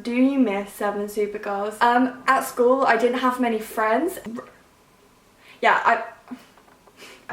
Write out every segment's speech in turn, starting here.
do you miss 7Supergirls? At school I didn't have many friends. Yeah,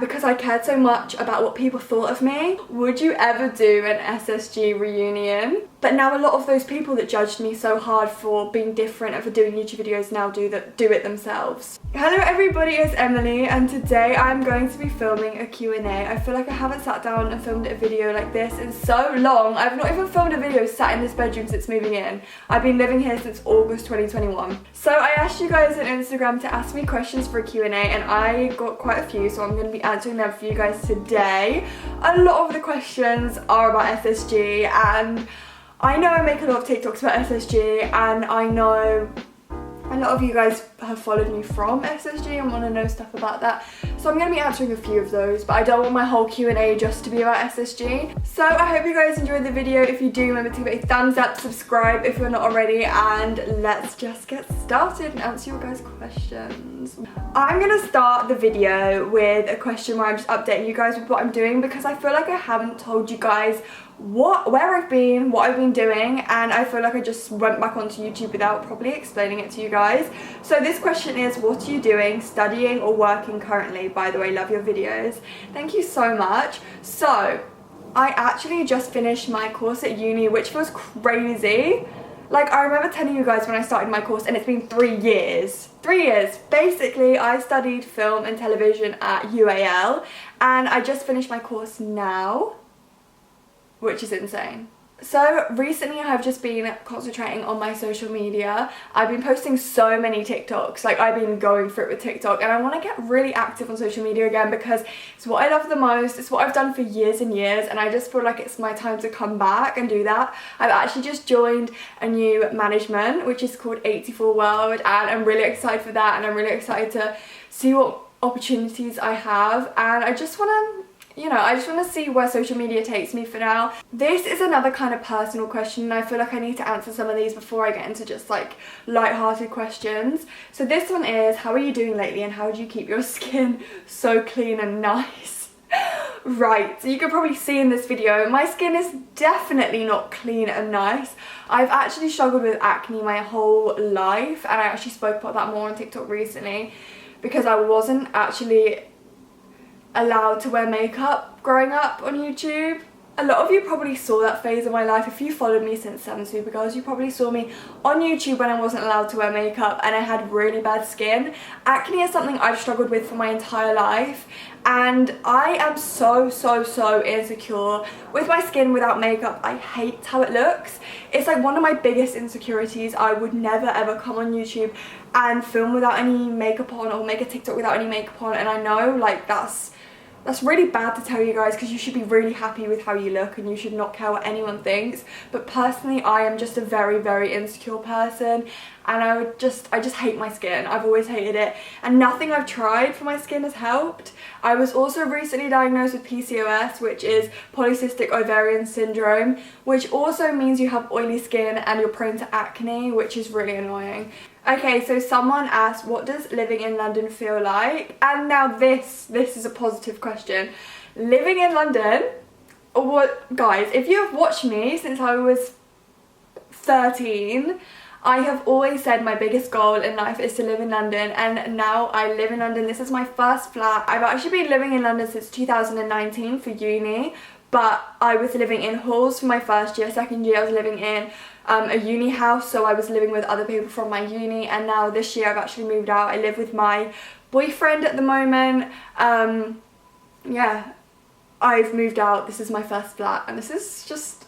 because I cared so much about what people thought of me. Would you ever do an SSG reunion? But now a lot of those people that judged me so hard for being different and for doing YouTube videos now do it themselves. Hello everybody, it's Emily and today I'm going to be filming a Q&A. I feel like I haven't sat down and filmed a video like this in so long. I've not even filmed a video sat in this bedroom since moving in. I've been living here since August 2021. So I asked you guys on Instagram to ask me questions for a Q&A and I got quite a few, so I'm going to be answering them for you guys today. A lot of the questions are about SSG, and I know I make a lot of TikToks about SSG, and I know a lot of you guys have followed me from SSG and want to know stuff about that. So I'm going to be answering a few of those, but I don't want my whole Q&A just to be about SSG. So I hope you guys enjoyed the video. If you do, remember to give it a thumbs up, subscribe if you're not already, and let's just get started and answer your guys' questions. I'm going to start the video with a question where I'm just updating you guys with what I'm doing, because I feel like I haven't told you guys where I've been, what I've been doing, and I feel like I just went back onto YouTube without properly explaining it to you guys. So this question is, what are you doing, studying or working currently? By the way, love your videos. Thank you so much. So I actually just finished my course at uni, which was crazy. Like, I remember telling you guys when I started my course, and it's been 3 years. 3 years. Basically, I studied film and television at UAL, and I just finished my course now, which is insane. So recently I have just been concentrating on my social media. I've been posting so many TikToks, like I've been going for it with TikTok, and I want to get really active on social media again because it's what I love the most. It's what I've done for years and years, and I just feel like it's my time to come back and do that. I've actually just joined a new management which is called 84 World, and I'm really excited for that, and I'm really excited to see what opportunities I have, and I just want to I just want to see where social media takes me for now. This is another kind of personal question, and I feel like I need to answer some of these before I get into just like light-hearted questions. So this one is, how are you doing lately and how do you keep your skin so clean and nice? Right, so you can probably see in this video, my skin is definitely not clean and nice. I've actually struggled with acne my whole life, and I actually spoke about that more on TikTok recently because I wasn't actually allowed to wear makeup growing up on YouTube. A lot of you probably saw that phase of my life. If you followed me since 7Supergirls, you probably saw me on YouTube when I wasn't allowed to wear makeup and I had really bad skin. Acne is something I've struggled with for my entire life, and I am so insecure with my skin without makeup. I hate how it looks. It's like one of my biggest insecurities. I would never ever come on YouTube and film without any makeup on or make a TikTok without any makeup on, and I know like that's really bad to tell you guys because you should be really happy with how you look and you should not care what anyone thinks. But personally, I am just a very insecure person, and I just hate my skin. I've always hated it, and nothing I've tried for my skin has helped. I was also recently diagnosed with PCOS, which is polycystic ovarian syndrome, which also means you have oily skin and you're prone to acne, which is really annoying. Okay, so someone asked, what does living in London feel like? And now this is a positive question. Living in London, guys, if you have watched me since I was 13, I have always said my biggest goal in life is to live in London, and now I live in London. This is my first flat. I've actually been living in London since 2019 for uni, but I was living in halls for my first year. Second year I was living in a uni house, so I was living with other people from my uni, and now this year I've actually moved out. I live with my boyfriend at the moment. Yeah, I've moved out. This is my first flat, and this is just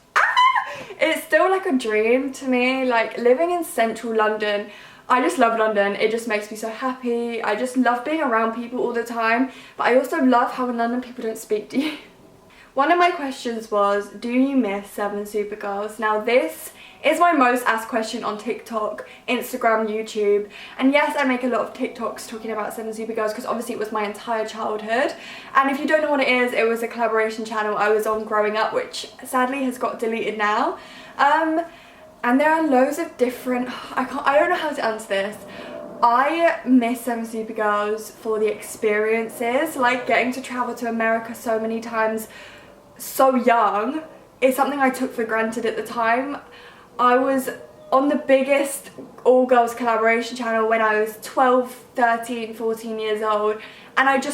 it's still like a dream to me. Like, living in central London, I just love London. It just makes me so happy. I just love being around people all the time, but I also love how in London people don't speak to you. One of my questions was, do you miss 7Supergirls? Now this is my most asked question on TikTok, Instagram, YouTube, and yes, I make a lot of TikToks talking about 7Supergirls because obviously it was my entire childhood, and if you don't know what it is, it was a collaboration channel I was on growing up, which sadly has got deleted now, and there are loads of different, I don't know how to answer this. I miss 7Supergirls for the experiences, like getting to travel to America so many times so young is something I took for granted at the time. I was on the biggest all-girls collaboration channel when I was 12, 13, 14 years old, and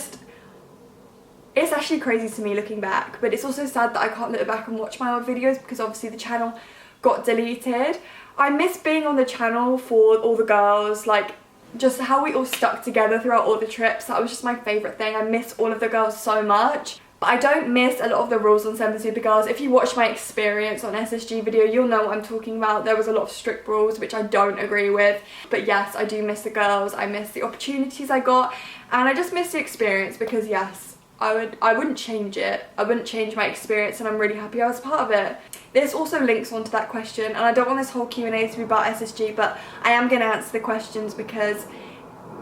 it's actually crazy to me looking back, but it's also sad that I can't look back and watch my old videos because obviously the channel got deleted. I miss being on the channel for all the girls, like just how we all stuck together throughout all the trips. That was just my favourite thing. I miss all of the girls so much. But I don't miss a lot of the rules on 7SuperGirls. If you watch my experience on SSG video, you'll know what I'm talking about. There was a lot of strict rules, which I don't agree with. But yes, I do miss the girls. I miss the opportunities I got. And I just miss the experience because yes, I wouldn't change it. I wouldn't change my experience, and I'm really happy I was part of it. This also links onto that question, and I don't want this whole Q&A to be about SSG, but I am going to answer the questions because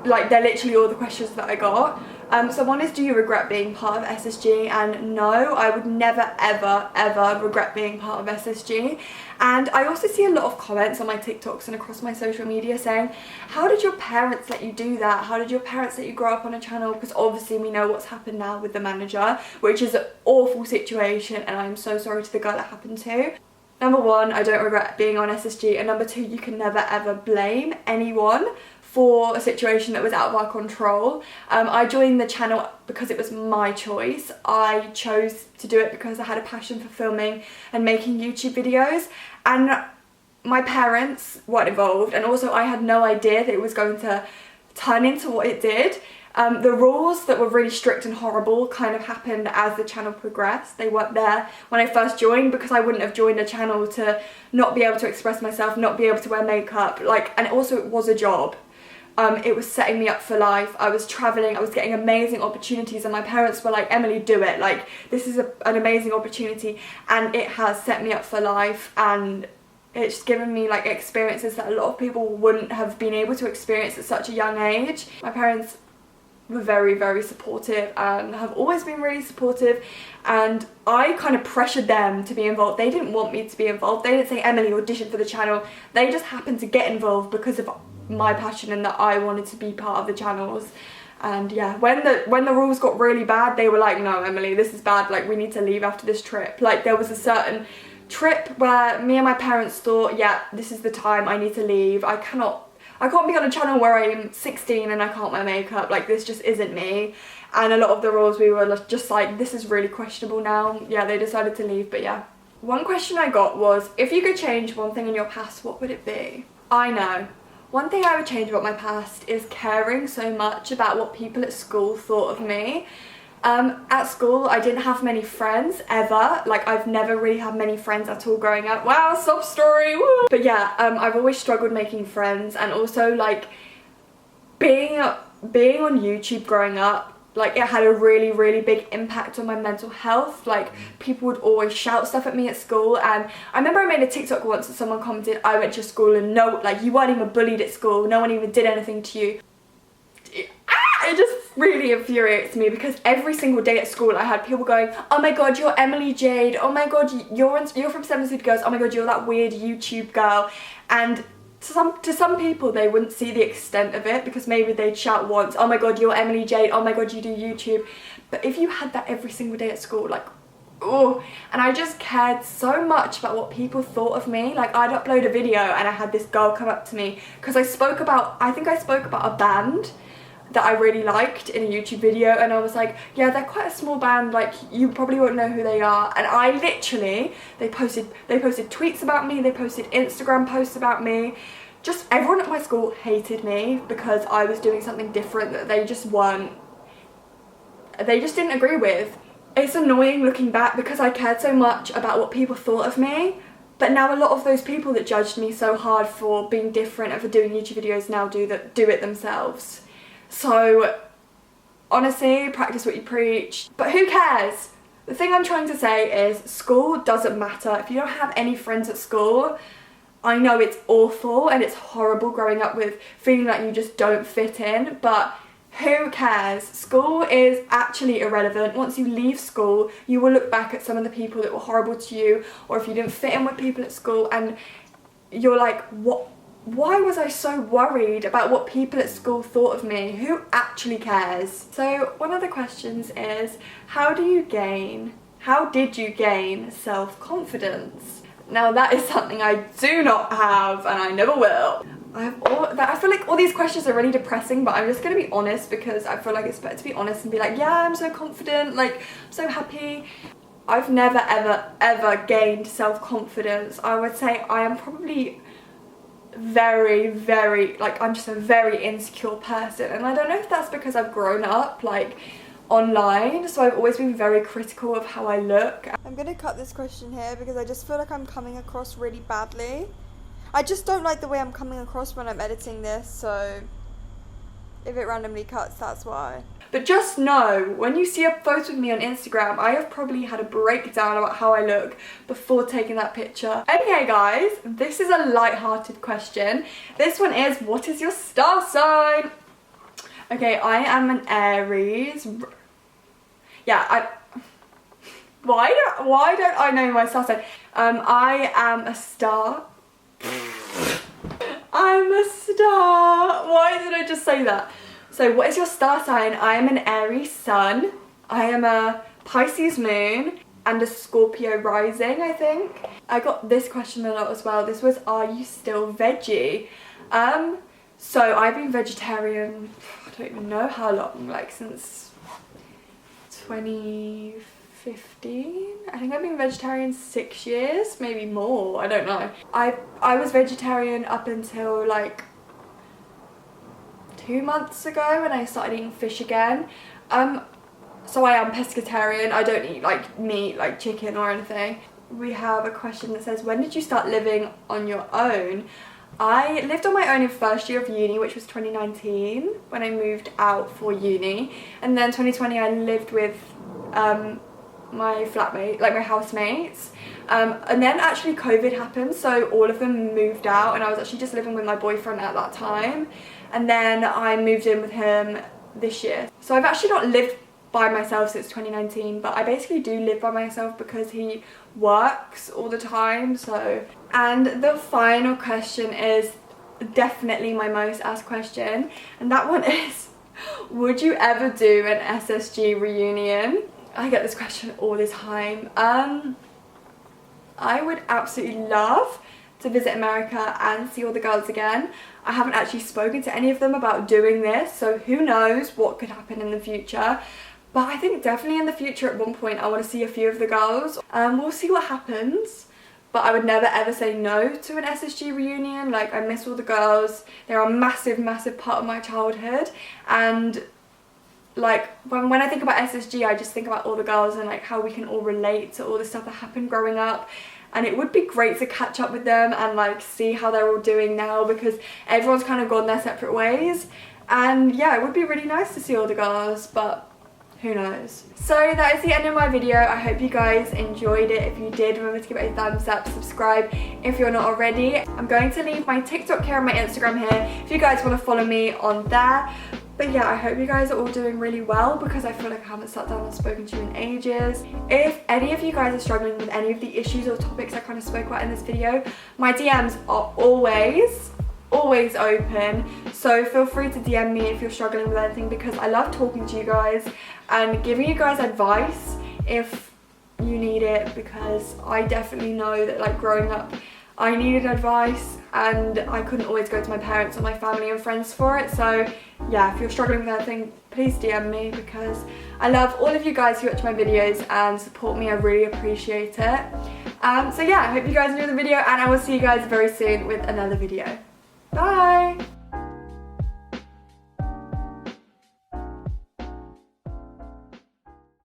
like they're literally all the questions that I got. So one is, do you regret being part of SSG? And no, I would never ever regret being part of SSG. And I also see a lot of comments on my TikToks and across my social media saying, how did your parents let you do that? How did your parents let you grow up on a channel? Because obviously we know what's happened now with the manager, which is an awful situation, and I'm so sorry to the girl it happened to. Number one, I don't regret being on SSG, and number two, you can never ever blame anyone for a situation that was out of our control. I joined the channel because it was my choice. I chose to do it because I had a passion for filming and making YouTube videos, and my parents weren't involved, and also I had no idea that it was going to turn into what it did. The rules that were really strict and horrible kind of happened as the channel progressed. They weren't there when I first joined, because I wouldn't have joined a channel to not be able to express myself, not be able to wear makeup, and also it was a job. It was setting me up for life. I was traveling, I was getting amazing opportunities, and my parents were like, Emily, do it, like this is an amazing opportunity, and it has set me up for life, and it's given me like experiences that a lot of people wouldn't have been able to experience at such a young age. My parents were very supportive and have always been really supportive, and I kind of pressured them to be involved. They didn't want me to be involved. They didn't say, Emily, audition for the channel. They just happened to get involved because of my passion and that I wanted to be part of the channels. And yeah, when the rules got really bad, they were like, no, Emily, this is bad, like we need to leave after this trip. Like there was a certain trip where me and my parents thought, yeah, this is the time, I need to leave. I can't be on a channel where I'm 16 and I can't wear makeup, like this just isn't me. And a lot of the rules, we were just like, this is really questionable now. Yeah, they decided to leave, but yeah. One question I got was, if you could change one thing in your past, what would it be? I know. One thing I would change about my past is caring so much about what people at school thought of me. At school, I didn't have many friends ever. Like I've never really had many friends at all growing up. Wow, sob story, woo! But yeah, I've always struggled making friends, and also like being on YouTube growing up, like it had a really big impact on my mental health. Like people would always shout stuff at me at school, and I remember I made a TikTok once and someone commented, I went to school and no, like you weren't even bullied at school, no one even did anything to you. It just really infuriates me, because every single day at school I had people going, oh my god, you're Emily Jade, oh my god, you're from 7SuperGirls, oh my god, you're that weird YouTube girl. And to some people they wouldn't see the extent of it, because maybe they'd shout once, oh my god, you're Emily Jade, oh my god, you do YouTube. But if you had that every single day at school, like, oh, and I just cared so much about what people thought of me. Like I'd upload a video and I had this girl come up to me because I think I spoke about a band that I really liked in a YouTube video, and I was like, yeah, they're quite a small band, like you probably won't know who they are. And I literally, they posted tweets about me, they posted Instagram posts about me. Just everyone at my school hated me because I was doing something different that they just didn't agree with. It's annoying looking back because I cared so much about what people thought of me, but now a lot of those people that judged me so hard for being different and for doing YouTube videos now do it themselves. So honestly, practice what you preach. But who cares? The thing I'm trying to say is school doesn't matter. If you don't have any friends at school, I know it's awful and it's horrible growing up with feeling like you just don't fit in, but who cares? School is actually irrelevant. Once you leave school, you will look back at some of the people that were horrible to you, or if you didn't fit in with people at school, and you're like, what? Why was I so worried about what people at school thought of me? Who actually cares? So one of the questions is, how did you gain self-confidence? Now that is something I do not have and I never will. I feel like all these questions are really depressing, but I'm just gonna be honest because I feel like it's better to be honest and be like, yeah, I'm so confident, like, I'm so happy. I've never ever gained self-confidence. I would say I am probably very, like, I'm just a very insecure person, and I don't know if that's because I've grown up like online, so I've always been very critical of how I look. I'm gonna cut this question here because I just feel like I'm coming across really badly. I just don't like the way I'm coming across when I'm editing this, so if it randomly cuts, that's why. But just know, when you see a photo of me on Instagram, I have probably had a breakdown about how I look before taking that picture. Okay guys, this is a light-hearted question. This one is, what is your star sign? Okay, I am an Aries. Yeah, why don't I know my star sign? I am a star. I'm a star. Why did I just say that? So what is your star sign? I am an Aries sun. I am a Pisces moon and a Scorpio rising, I think. I got this question a lot as well. This was, are you still veggie? So I've been vegetarian, I don't even know how long, like since 2015. I think I've been vegetarian 6 years, maybe more, I don't know. I was vegetarian up until like 2 months ago when I started eating fish again. So I am pescatarian. I don't eat like meat, like chicken or anything. We have a question that says, when did you start living on your own? I lived on my own in first year of uni, which was 2019 when I moved out for uni, and then 2020 I lived with my flatmate, like my housemates, and then actually COVID happened, so all of them moved out and I was actually just living with my boyfriend at that time, and then I moved in with him this year. So I've actually not lived by myself since 2019, but I basically do live by myself because he works all the time. So, and the final question is definitely my most asked question, and that one is, would you ever do an SSG reunion? I get this question all the time. I would absolutely love to visit America and see all the girls again. I haven't actually spoken to any of them about doing this, so who knows what could happen in the future. But I think definitely in the future at one point I want to see a few of the girls. We'll see what happens. But I would never ever say no to an SSG reunion. Like, I miss all the girls. They're a massive, massive part of my childhood. And like, when I think about SSG, I just think about all the girls and like how we can all relate to all the stuff that happened growing up. And it would be great to catch up with them and like see how they're all doing now, because everyone's kind of gone their separate ways. And yeah, it would be really nice to see all the girls, but who knows. So that is the end of my video. I hope you guys enjoyed it. If you did, remember to give it a thumbs up, subscribe if you're not already. I'm going to leave my TikTok here and my Instagram here if you guys want to follow me on there. But yeah, I hope you guys are all doing really well, because I feel like I haven't sat down and spoken to you in ages. If any of you guys are struggling with any of the issues or topics I kind of spoke about in this video, my DMs are always open, so feel free to DM me if you're struggling with anything, because I love talking to you guys and giving you guys advice if you need it, because I definitely know that like growing up I needed advice and I couldn't always go to my parents or my family and friends for it. So yeah, if you're struggling with anything, please DM me, because I love all of you guys who watch my videos and support me. I really appreciate it. So yeah, I hope you guys enjoyed the video, and I will see you guys very soon with another video. Bye!